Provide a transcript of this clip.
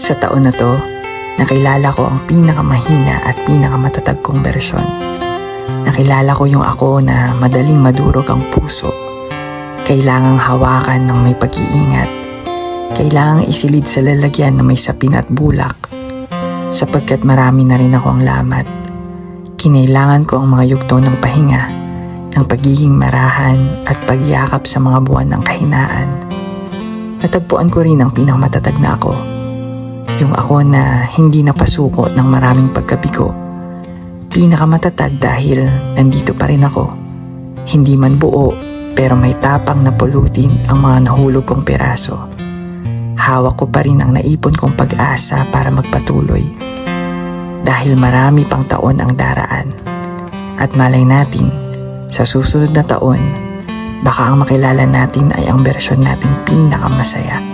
Sa taon na to, nakilala ko ang pinakamahina at pinakamatatag kong bersyon. Nakilala ko yung ako na madaling madurog ang puso. Kailangang hawakan ng may pag-iingat. Kailangang isilid sa lalagyan na may sapin at bulak. Sapagkat marami na rin ako ang lamat. Kinailangan ko ang mga yugto ng pahinga, ng pagiging marahan at pagyakap sa mga buwan ng kahinaan. Natagpuan ko rin ang pinakamatatag na ako. Yung ako na hindi napasuko ng maraming pagkabigo. Pinakamatatag dahil nandito pa rin ako. Hindi man buo pero may tapang na pulutin ang mga nahulog kong piraso. Hawak ko pa rin ang naipon kong pag-asa para magpatuloy. Dahil marami pang taon ang daraan. At malay natin, sa susunod na taon, baka ang makilala natin ay ang bersyon natin pinakamasaya.